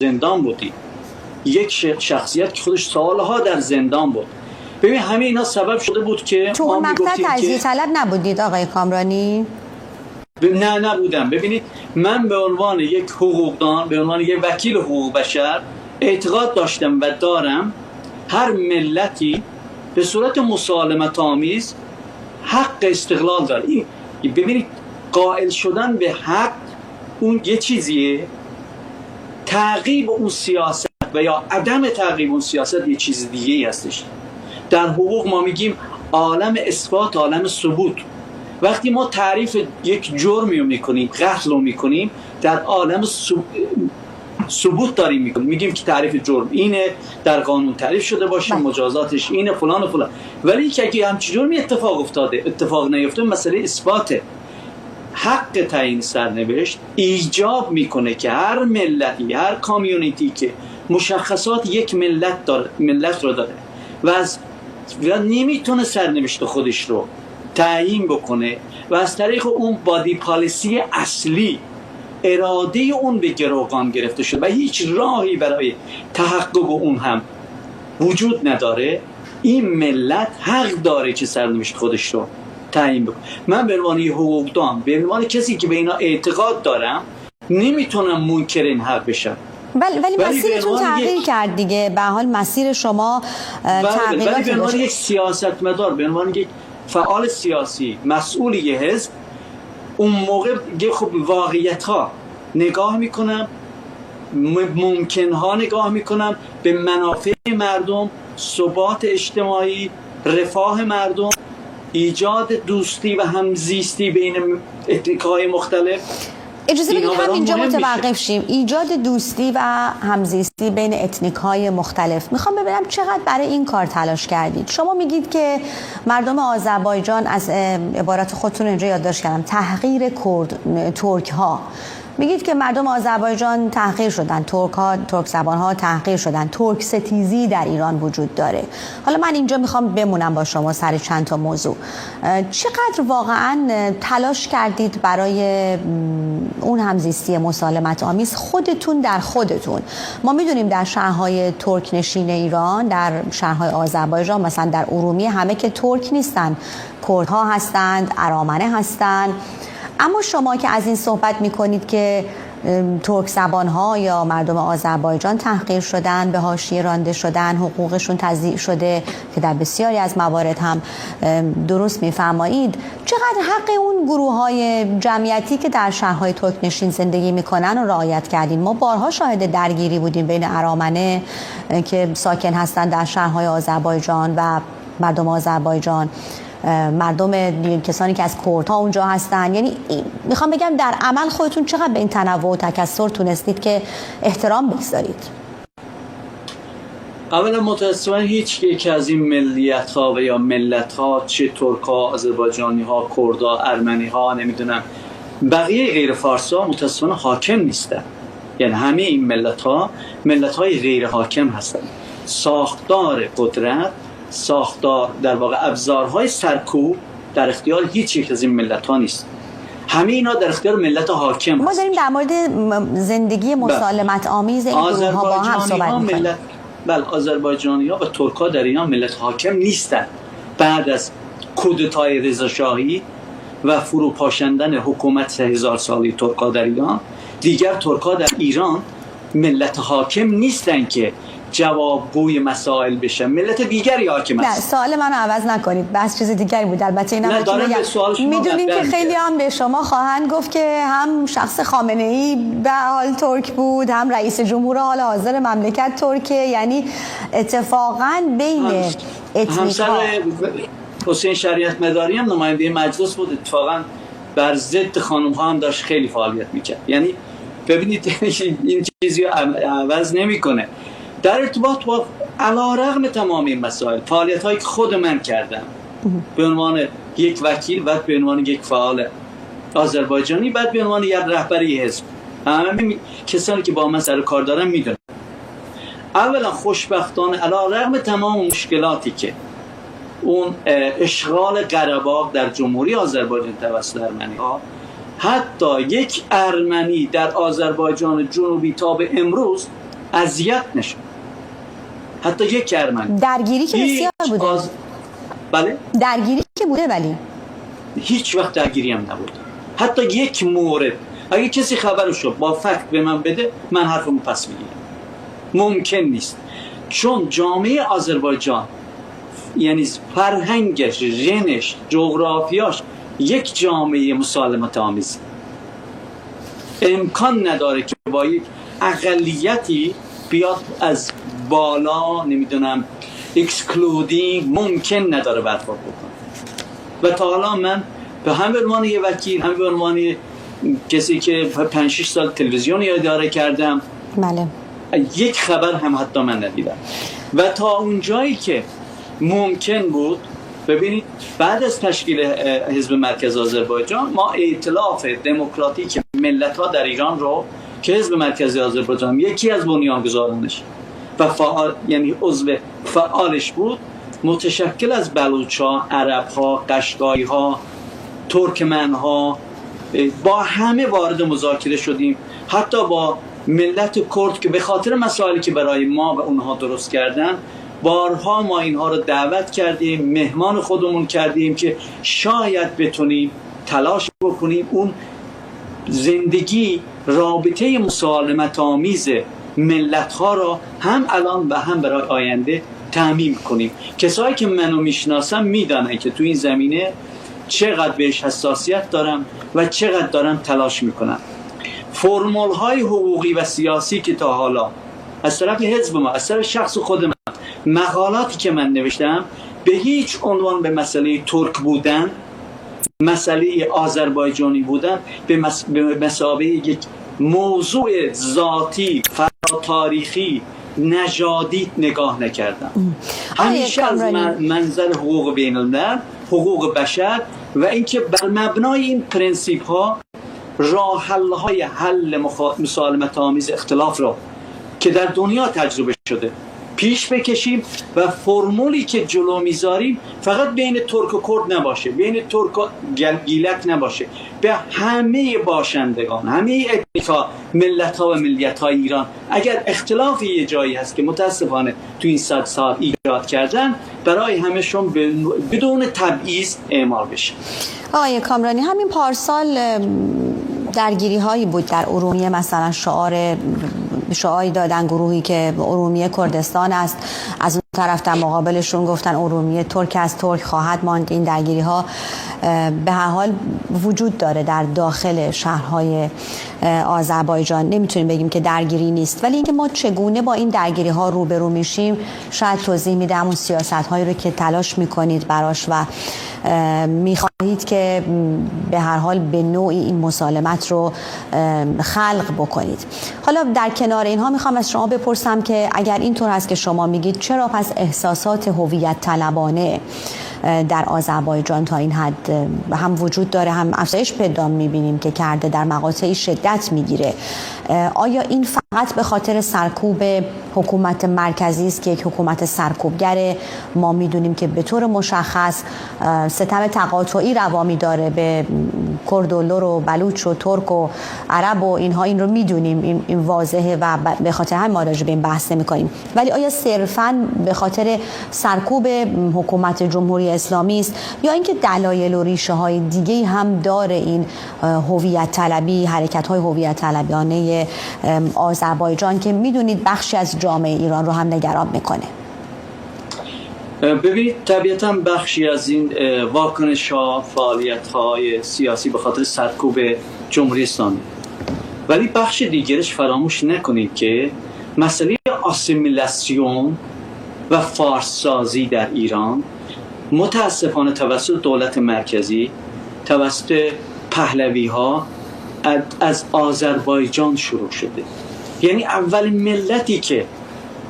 زندان بودی، یک شخصیت که خودش سالها در زندان بود. ببین همه اینا سبب شده بود که تو اون مقطع تجزیه طلب نبودید آقای کامرانی؟ نه نبودم. ببینید من به عنوان یک حقوقدان، به عنوان یک وکیل حقوق بشر اعتقاد داشتم و دارم هر ملتی به صورت مسالمت آمیز حق استقلال داره. ببینید قائل شدن به حق اون یه چیزیه، تعقیب اون سیاست و یا عدم تعقیب اون سیاست یه چیز دیگه ای هستش. در حقوق ما میگیم عالم اثبات، عالم ثبوت. وقتی ما تعریف یک جرمی رو میکنیم، قتل رو میکنیم، در عالم ثبوت داریم میکنیم، میگیم که تعریف جرم اینه، در قانون تعریف شده باشه، مجازاتش اینه، فلان و فلان. ولی که اگه همچین جرمی اتفاق نیفته، مسئله اثباته. حق تعیین سرنوشت ایجاب میکنه که هر ملتی، هر کامیونیتی که مشخصات یک ملت رو داره و نمیتونه سرنوشت خودش رو تعیین بکنه و از طریق اون بادی پالیسی اصلی اراده اون به گروگان گرفته شده و هیچ راهی برای تحقق اون هم وجود نداره، این ملت حق داره که سرنوشت خودش رو تعیین بکنه. من به عنوان حقوقدان، به عنوان کسی که به اینا اعتقاد دارم، نمیتونم منکر این حق بشم. ولی مسیرتون تغییر کرد دیگه، به حال مسیر شما تغییر ولی به عنوان یک سیاستمدار، به عنوان یک فعال سیاسی مسئول یه حزب، اون موقع خب واقعیت ها نگاه میکنم، ممکن ها نگاه میکنم، به منافع مردم، ثبات اجتماعی، رفاه مردم، ایجاد دوستی و همزیستی بین اتنیک‌های مختلف. اجازه بدید همینجا متوقف شیم. ایجاد دوستی و همزیستی بین اتنیک‌های مختلف. میخوام ببینم چقدر برای این کار تلاش کردید. شما میگید که مردم آذربایجان، از عبارت خودتون اینجا یادداشت کردم، تحقیر ترک‌ها. میگید که مردم آذربایجان تحقیر شدن، ترک زبان‌ها تحقیر شدن، ترک ستیزی در ایران وجود داره. حالا من اینجا میخوام بمونم با شما سر چند تا موضوع. چقدر واقعاً تلاش کردید برای اون همزیستی مسالمت آمیز خودتون در خودتون؟ ما میدونیم در شهرهای ترک نشین ایران، در شهرهای آذربایجان، مثلا در ارومیه، همه که ترک نیستن، کردها هستند، ارامنه هستند. اما شما که از این صحبت میکنید که ترک زبان‌ها یا مردم آذربایجان تحقیر شدن، به حاشیه رانده شدن، حقوقشون تضییع شده که در بسیاری از موارد هم درست میفرمایید، چقدر حق اون گروه‌های جمعیتی که در شهرهای ترک نشین زندگی میکنن رو رعایت کردین؟ ما بارها شاهد درگیری بودیم بین ارامنه که ساکن هستن در شهرهای آذربایجان و مردم آذربایجان، مردم کسانی که از کردها اونجا هستن. یعنی میخوام بگم در عمل خودتون چقدر به این تنوع و تکثر تونستید که احترام بگذارید؟ اولا متاسفانه هیچ یک از این ملیت ها و یا ملت ها، چه ترک ها، آذربایجانی ها، کردها، ارمنی ها، نمیدونم بقیه غیر فارسی ها، متاسفانه حاکم نیستن. یعنی همه این ملت های غیر حاکم هستن. ساختار قدرت، ساختار در واقع ابزارهای سرکوب در اختیار هیچ یک از این ملت‌ها نیست. همه اینا در اختیار ملت حاکم ما داریم در مورد زندگی مسالمت آمیز این گروه‌ها با هم صحبت می‌کنیم. بله، آذربایجانی‌ها و ترک‌ها در ایران ملت حاکم نیستن. بعد از کودتای رضاشاهی و فروپاشاندن حکومت 3000 ساله ترک‌ها در ایران، دیگر ترک‌ها در ایران ملت حاکم نیستن که جوابگوی مسائل بشه، ملت دیگری حاکم است. نه، سوال منو عوض نکنید، بس چیز دیگری بود. البته اینم میدونیم که خیلی هم به شما خواهند گفت که هم شخص خامنه‌ای به حال ترک بود، هم رئیس جمهور حال حاضر مملکت ترکیه. یعنی اتفاقاً بین همسر حسین شریعت مداری هم نماینده مجلس بود، اتفاقاً بر ضد خانم‌ها هم داشت خیلی فعالیت میکرد. یعنی ببینید این چیزی عوض نمیکنه. در ارتباط با علیرغم تمام این مسائل، فعالیت‌هایی که خود من کردم به عنوان یک وکیل، بعد به عنوان یک فعال آذربایجانی، بعد به عنوان یک رهبری حزب، همه کسانی که با من سر کار دارن میدونن. اولا خوشبختانه علیرغم تمام مشکلاتی که اون اشغال قره‌باغ در جمهوری آذربایجان توسط ارمنی‌ها، حتی یک ارمنی در آذربایجان جنوبی تا به امروز اذیت نشد. حتی یک ارمنی درگیری که بسیار بوده. بله درگیری که بوده، ولی هیچ وقت درگیری هم نبود. حتی یک مورد اگه کسی خبرشو با فکت به من بده، من حرفمو پس میگیرم. ممکن نیست، چون جامعه آذربایجان یعنی فرهنگش، ژنش، جغرافیاش یک جامعه مسالمت آمیز، امکان نداره که با یک اقلیتی بیاد از بالا نمیدونم اکسکلودینگ، ممکن نداره برخورد بکنه. و تا حالا من به هم به عنوان یه وکیل، هم به عنوان کسی که 5-6 سال تلویزیون اداره کردم، بله، یک خبر هم حتی من ندیدم. و تا اون جایی که ممکن بود، ببینید بعد از تشکیل حزب مرکز آذربایجان، ما ائتلاف دموکراتیک ملت‌ها در ایران رو که حزب مرکزی آذربایجان یکی از بنیانگذارانش و فعال، یعنی عضو فعالش بود، متشکل از بلوچ‌ها، عرب‌ها، قشقایی‌ها، ترکمن‌ها، با همه وارد مذاکره شدیم. حتی با ملت کرد که به خاطر مسائلی که برای ما و اونها درست کردن، بارها ما اینها رو دعوت کردیم، مهمان خودمون کردیم که شاید بتونیم تلاش بکنیم اون زندگی، رابطه مسالمت آمیز ملت ها را هم الان و هم برای آینده تأمین کنیم. کسایی که منو میشناسن میدونن که تو این زمینه چقدر بهش حساسیت دارم و چقدر دارم تلاش میکنم. فرمول های حقوقی و سیاسی که تا حالا از طرف حزب ما، از طرف شخص خود من، مقالاتی که من نوشتم، به هیچ عنوان به مسئله ترک بودن، مسئله آذربایجانی بودن به مثابه یک موضوع ذاتی، تاریخی، نژادی نگاه نکردم. همیشه از منظر حقوق بین الملل، حقوق بشر و اینکه بر مبنای این پرنسیپ ها راه حل های حل مسالمت آمیز اختلاف را که در دنیا تجربه شده پیش بکشیم و فرمولی که جلو میذاریم فقط بین ترک و کرد نباشه، بین ترک و گیلک نباشه، به همه باشندگان، همه اتنیکا، ملت‌ها و ملیت‌های ایران. اگر اختلافی یه جایی هست که متاسفانه تو این 100 سال ایجاد کردن، برای همشون بدون تبعیض اعمال بشه. آقای کامرانی، همین پارسال درگیری هایی بود در ارومیه، مثلا شعاری دادن گروهی که ارومیه کردستان است، از اون طرف در مقابلشون گفتن ارومیه ترک است، ترک خواهد ماند. این درگیری ها به هر حال وجود داره در داخل شهرهای آذربایجان. نمیتونیم بگیم که درگیری نیست، ولی اینکه ما چگونه با این درگیری ها روبرو میشیم شاید توضیح میدم اون سیاست هایی رو که تلاش میکنید براش و میخواهید که به هر حال به نوعی این مسالمت رو خلق بکنید. حالا در کنار اینها میخوام از شما بپرسم که اگر اینطور هست که شما میگید، چرا پس احساسات هویت طلبانه در آذربایجان تا این حد هم وجود داره، هم افزایش پیدا میبینیم که کرده، در مقاطعی شدت میگیره؟ آیا این فقط به خاطر سرکوب حکومت مرکزی است که یک حکومت سرکوبگره؟ ما میدونیم که به طور مشخص ستم تقاطعی روامی داره به کرد و لر و بلوچ و ترک و عرب و اینها، این رو میدونیم، این واضحه و به خاطر همین ما راجع به این بحث نمی‌کنیم. ولی آیا صرفاً به خاطر سرکوب حکومت جمهوری اسلامی است یا اینکه دلایل و ریشه‌های دیگه‌ای هم داره این هویت طلبی، حرکت‌های هویت طلبانه آذربایجان که میدونید بخشی از جامعه ایران رو هم نگران میکنه؟ ببینید، طبیعتاً بخشی از این واکنش‌ها، فعالیت‌های سیاسی به خاطر سرکوب جمهوری اسلامی، ولی بخش دیگرش فراموش نکنید که مسئله آسیمیلاسیون و فارس‌سازی در ایران متاسفانه توسط دولت مرکزی، توسط پهلوی‌ها از آذربایجان شروع شده. یعنی اولین ملتی که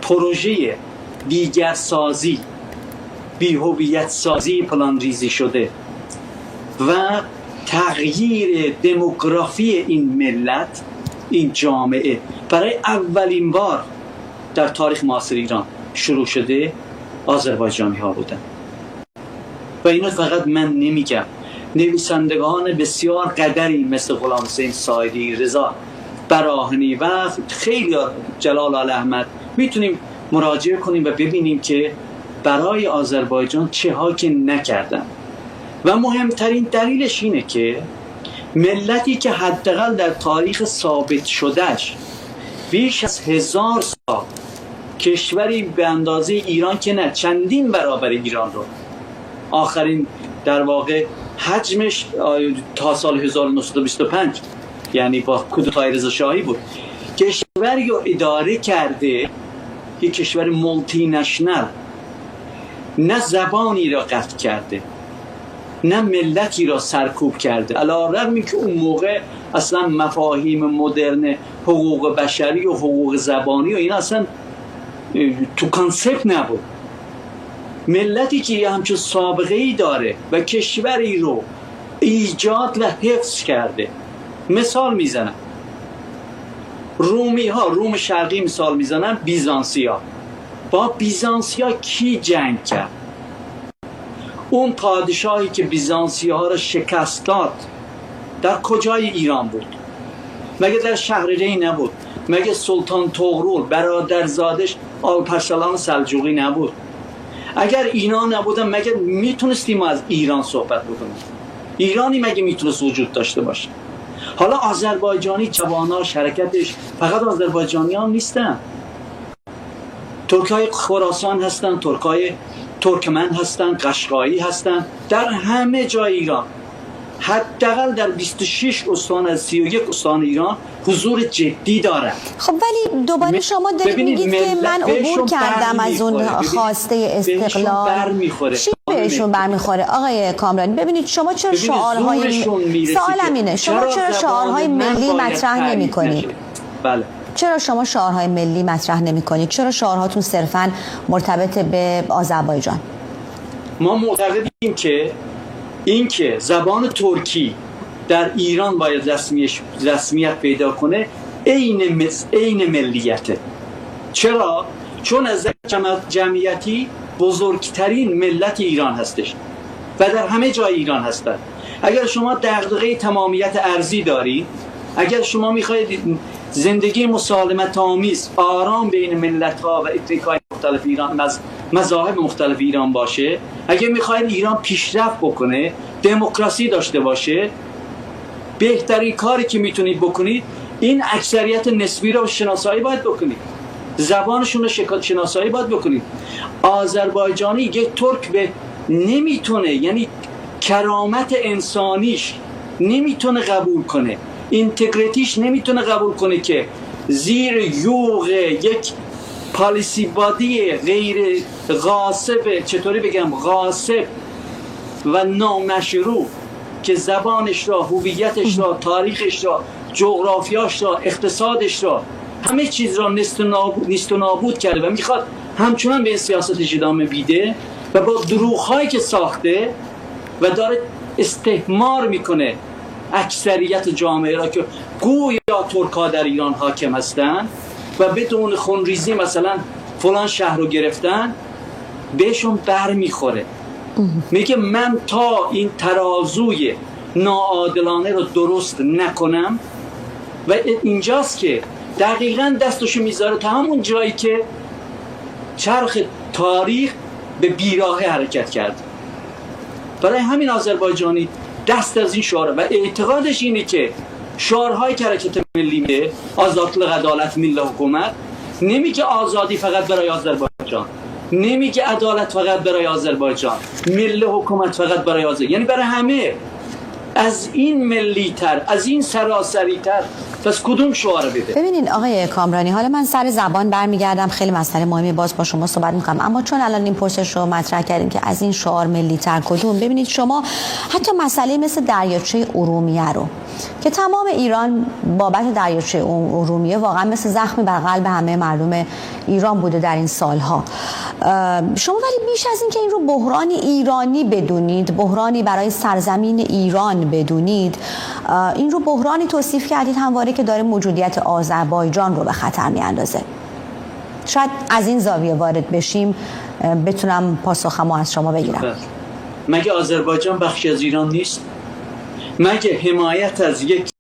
پروژه دیگرسازی، بی‌هویت سازی پلان ریزی شده و تغییر دموگرافی این ملت، این جامعه برای اولین بار در تاریخ معاصر ایران شروع شده، آذربایجانی ها بودن. و اینو فقط من نمیگم، نویسندگان بسیار قدری مثل غلام حسین سایری، رضا براهنی و خیلی جلال آل احمد میتونیم مراجعه کنیم و ببینیم که برای آذربایجان چه ها که نکردن. و مهمترین دلیلش اینه که ملتی که حداقل در تاریخ ثابت شدهش بیش از 1000 سال کشوری به اندازه ایران که نه چندین برابر ایران رو، آخرین در واقع حجمش تا سال 1925 یعنی با کودتای رضا شاهی بود، کشوری رو اداره کرده، یک کشور مولتی نشنل، نه زبانی را قطع کرده نه ملتی را سرکوب کرده، علی الرغم که اون موقع اصلا مفاهیم مدرن حقوق بشری و حقوق زبانی و این اصلا تو کانسپت نبود. ملتی که همچون سابقه ای داره و کشوری رو ایجاد و حفظ کرده. مثال میزنم، رومی ها، روم شرقی مثال میزنن، بیزانسی ها. با بیزانسی ها کی جنگ کرد؟ اون پادشاهی که بیزانسی ها را شکست داد در کجای ایران بود؟ مگه در شهرری نبود؟ مگه سلطان طغرل برادرزادش آلپرسلان سلجوقی نبود؟ اگر اینا نبودن مگه میتونستیم از ایران صحبت بکنیم؟ ایرانی مگه میتونست وجود داشته باشه؟ حالا آذربایجانی جواناش، حرکتش فقط آذربایجانی هم نیستن، ترکای خراسان هستن، ترکای ترکمن هستن، قشقایی هستن، در همه جای ایران، حداقل در 26 استان از 31 استان ایران حضور جدی دارن. خب ولی دوباره شما دارید میگید که من عبور کردم از اون خواسته استقلال. چی بهشون برمیخوره آقای کامرانی؟ ببینید شما چرا شعارهای سوالم اینه، شما چرا شعارهای ملی مطرح نمی‌کنید؟ بله. چرا شما شعارهای ملی مطرح نمی‌کنید؟ چرا شعارهاتون صرفاً مرتبط به آذربایجان؟ ما معتقدیم که اینکه زبان ترکی در ایران باید رسمیت پیدا کنه عین ملیته. چرا؟ چون از جمعیتی بزرگترین ملت ایران هستش و در همه جای ایران هستند. اگر شما دغدغه تمامیت ارضی دارید، اگر شما میخواهید زندگی مسالمت آمیز آرام بین ملت ها و اتنیک‌های مختلف ایران، مذاهب مختلف ایران باشه، اگر میخواهید ایران پیشرفت بکنه، دموکراسی داشته باشه، بهترین کاری که میتونید بکنید این اکثریت نسبی رو شناسایی باید بکنید، زبانشون رو شناسایی باید بکنید. آذربایجانی یک ترک به نمیتونه، یعنی کرامت انسانیش نمیتونه قبول کنه، اینتگریتیش نمیتونه قبول کنه که زیر یوغ یک پالیسی بادی غیر غاصب، چطوری بگم، غاصب و نامشروع که زبانش را، هویتش را، تاریخش را، جغرافیاش را، اقتصادش را، همه چیز را نیست و نابود کرده و میخواد همچنان به این سیاستش ادامه بیده و با دروغ‌هایی که ساخته و داره استثمار میکنه اکثریت جامعه را که گویا ترک‌ها در ایران حاکم هستن و بدون خونریزی مثلا فلان شهر رو گرفتن، بهشون بر میخوره. میگه من تا این ترازوی ناعادلانه رو درست نکنم، و اینجاست که دقیقاً دستشو میذاره تا همون جایی که چرخ تاریخ به بیراهه حرکت کرد. برای همین آذربایجانی دست از این شعار و اعتقادش اینه که شعارهایی که حرکت ملی میده، آزادی، عدالت، ملی، حکومت، نمیگه آزادی فقط برای آذربایجان، نمیگه عدالت فقط برای آذربایجان، ملی، حکومت فقط برای آذربایجان، یعنی برای همه. از این ملی تر، از این سراسری تر پس کدوم شعار بده؟ ببینین آقای کامرانی، حالا من سر زبان برمیگردم، خیلی مسئله مهمی باز با شما صحبت میکنم، اما چون الان این پرسش رو مطرح کردیم که از این شعار ملی تر کدوم، ببینید شما حتی مسئله مثل دریاچه ارومیه رو که تمام ایران بابت دریاچه ارومیه واقعا مثل زخمی بر قلب همه مردم ایران بوده در این سالها، شما ولی بیش از این که این رو بحرانی ایرانی بدونید، بحرانی برای سرزمین ایران بدونید، این رو بحرانی توصیف کردید همواره که داره موجودیت آذربایجان رو به خطر میاندازه. شاید از این زاویه وارد بشیم بتونم پاسخمو از شما بگیرم. مگه آذربایجان بخشی از ایران نیست؟ مگه حمایت از یک